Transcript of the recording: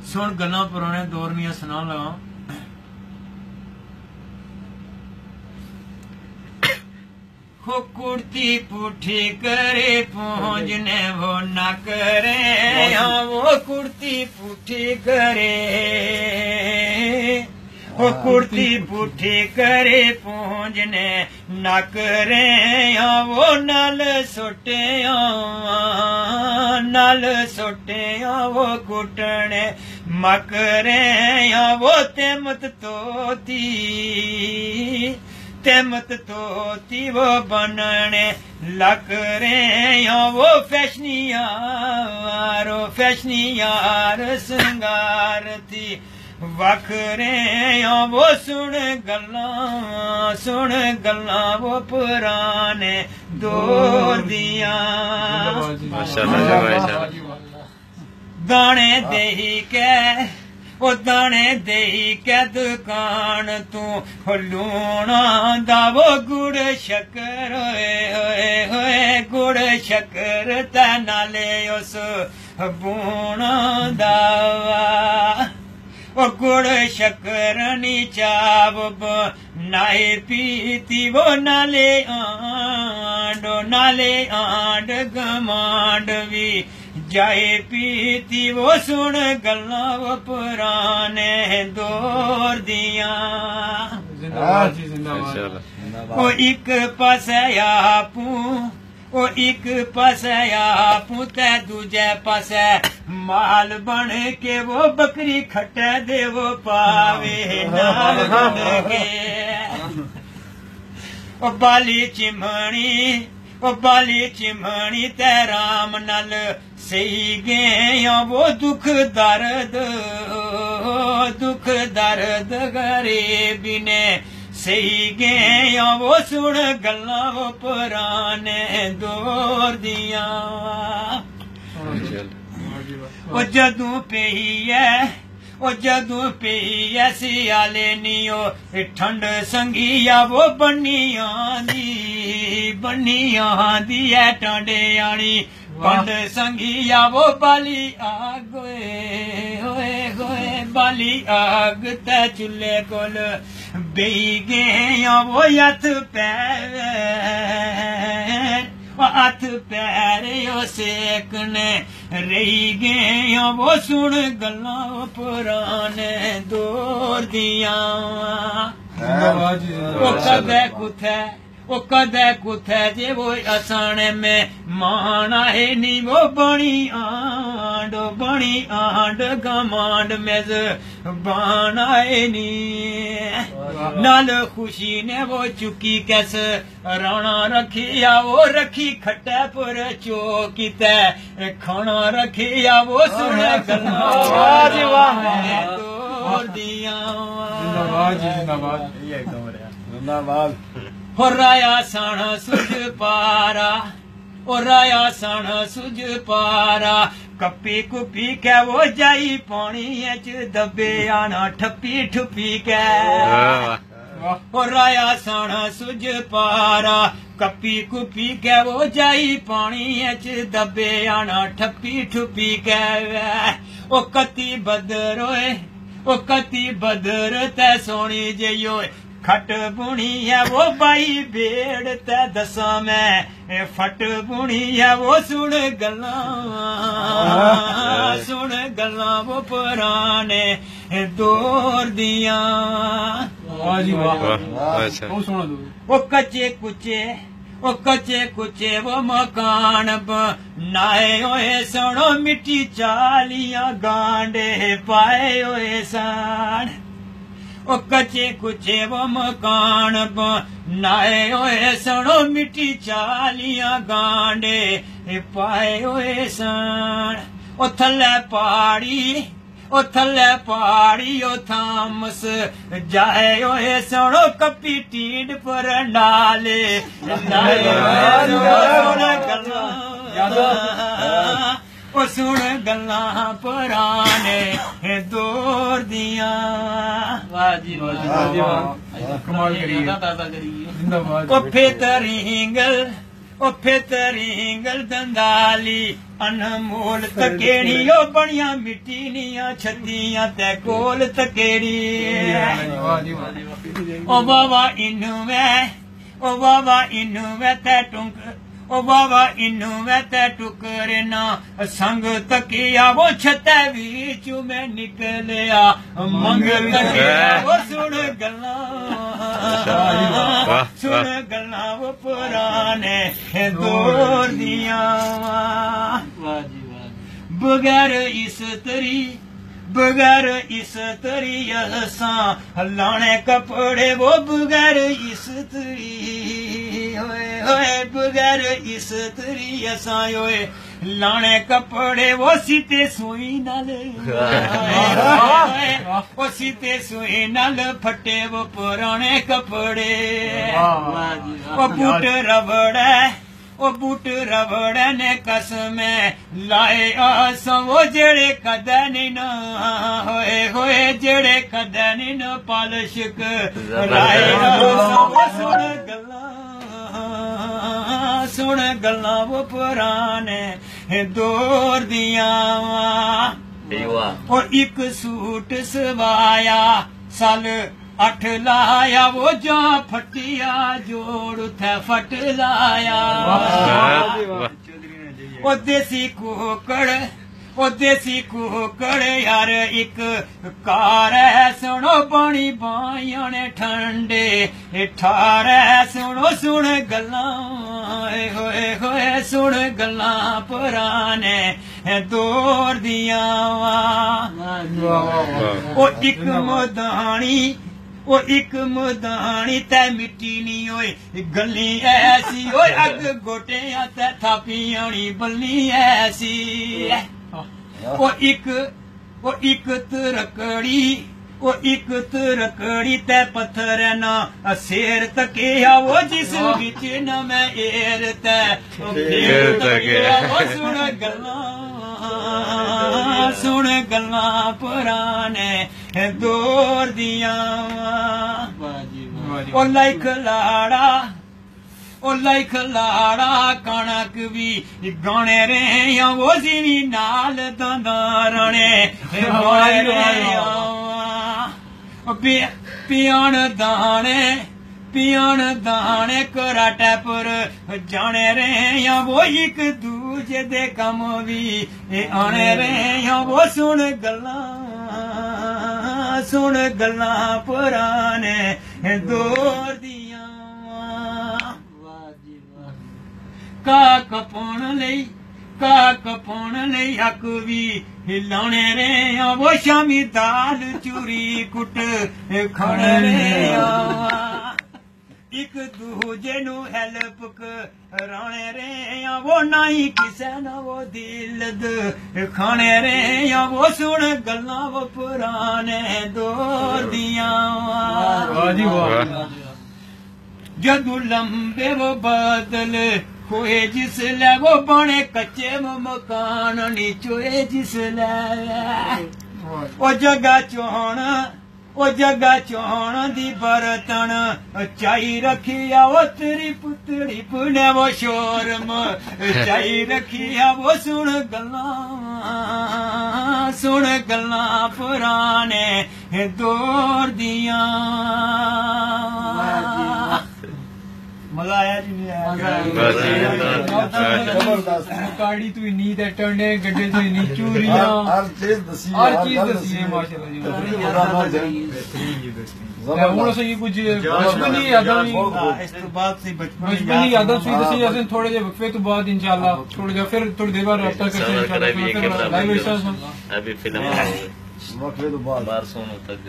सुन गल्लां पुराने दौर दियां सुना लगा। हो कुर्ती पुठी करे पहुंचने वो न करे, हाँ वो कुर्ती पुठी करे, वो कुर्ती पुठी करे पहुंचने न करे, हाँ वो नल सोटे वो कुटने मकरे, हाँ वो तेमत तोती वो बनने लग रहे, वो फैशनियार सिंगार थी वखरे, वो सुन गल्ला वो पुराने दौर दिया। दाने देही के वो दाने देही के दुकान तू लूणा दा वो गुड़ शक्कर होए गुड़ शक्कर ते नाले उस बूणा दावा, वो गुड़ शक्कर नी चाव नाए पीती वो नाले आंड गमांड भी जाए पीती वो सुन गल्ला वो पुराने दौर दिया। वो एक पासे आपू वो एक पासे आपू ते दूजे पासे माल बन के वो बकरी खटे दे वो पावे नाल बन के, वो बाली चिमणी ते राम नल सही गया वो दुख दर्द गरीबी ने सही गया वो सुन गल्ला वो पुराने दौर दिया। वो जदू पे है सियाले नियो ठंड संगिया वो बनिया दी है टांडे आनी पंड संगिया वो बाली आग होए बाली आग ते चूल्हे कोल बेही गया वो हथ पैर सेकने रही गया वो सुन गल्ला पुराने दौर दिया। वो कदे कुथे जे वो असाने में मान है नी वो बनी आंड गमांड में बनाए नी नाल खुशी ने वो चुकी कैस राणा रखिया वो रखी खट्टे पर चौकी ते खाना रखिया वो सुन गल्ला दौर दिया। हो राया सण सुझ पारा कपी कुपी के वो जाई पानी च दबे आना ठप्पी ठुपी के, हो राया सण सुझ पारा कपी कुपी के वो जाई पानी च दबे आना ठप्पी ठुपी के, ओ कती बदर ते सोनी जइयो खट बुनी है वो बाई बेड़ ते दसा मैं फट बुनी है वो सुन गल्ला वो पुराने दौर दिया। वो कच्चे कुचे वो मकान बनाए होए सणो मिट्टी चालियां गांडे पाए होए सन, ओ कच्चे कुचे वो मकान बनाए होए सणो मिट्टी चालियां गांडे पाए होए सन, ओ थल्ले पहाड़ी ओ थामस जाए होए सणो कपी टीड पर नाले ओ सुन गल्ला पुराने दौर दिया। ओ ओ फितरिंगल दंदाली अनमोल तकेड़ी ओ बनिया मिट्टी निया छत्तियां ते कोल तकेड़ी ओ बाबा इनू मैं ते टुंक ओ बाबा इनू मैं ते टुकरे ना संग तकिया वो छते बीचू में निकलिया मंग तकिया वो सुन गल्ला वो पुराने दौर दिया बगैर इस तरी असा लाने कपड़े वो बगैर इस तरी होए बगैर इस तरी असा होए लाने कपड़े वो सीते सुई नाल वो सीते सुई नाल फटे वो पुराने कपड़े वो बूट रबड़ ने कसमें लाए आसा वो जेड़े कदे नहीं न होए जेड़े कदे नहीं न पालिश लाए आसा वो सुन गल्ला वो पुराने दौर दिया और एक सूट सवाया साल 8 लाया वो जा फटिया जोड़ उठे फट लाया ओ देसी कुकड़ यार एक कार है सुनो पानी बाइयाने ठंडे ठार है सुनो सुन गल्ला होए सुन गल्ला पुराने दौर दिया ओ एक मदानी ते मिट्टी नहीं होए गली ऐसी ओए अग गोटियां ते थापियानी बल्ली ऐसी ओ एक तरकड़ी ते पत्थर ना शेर तकिया वो जिस बिच न मैं एर ते वो सुन गल्ला पुराने दौर दिया ओ लाइक लाड़ा कणक भी गाने रहे वो जीवी नाल दंदारने पियान दाने कराटे पर जाने रहे वो एक दूजे दे कम भी आने रहे वो सुन गल्ला पुराने दौर दिया का कपाउण लई हक भी लाने रहे वो शामी दाल चूरी कुट खाने रहे एक दूजे नू हेल्प कराने रहे वो नहीं किसे न वो दिल खाने रहे वो सुन गल्ला वो पुराने दौर दिया जदू लंबे वो बादल कोए जिसले वो बने कच्चे मकान नीचोए जिसले वो जगह चोण दी बरतन चाई रखिया वो तेरी पुतड़ी पुने वो शोरम चाई रखिया वो सुन गल्ला पुराने दौर दिया मजा आया जी नहीं आया तू इन्नी ते टंडे गड्ढे तू इन्नी चूरियां हर चीज दसी है माशाल्लाह जी ਹੁਣ ਸਹੀ ਕੁਝ ਬਚਪਨੀ ਯਾਦਾਂ ਵੀ ਇਸ ਤੋਂ ਬਾਅਦ ਸੀ ਬਚਪਨੀ ਯਾਦਾਂ ਸੀ ਦਸੀ ਅਸੀਂ ਥੋੜੇ ਜਿਹੇ ਵਕਫੇ ਤੋਂ ਬਾਅਦ ਇੰਸ਼ਾਅੱਲਾ ਥੋੜਾ ਜਿਹਾ ਫਿਰ ਥੋੜੀ ਦੇਰ ਬਾਅਦ ਰਾਬਤਾ ਕਰਦੇ ਇੰਸ਼ਾਅੱਲਾ ਲਾਈਵ ਅਭੀ ਫਿਲਮ ਵਕਫੇ ਤੋਂ ਬਾਅਦ ਬਾਹਰ ਸੋਨ ਤੱਕ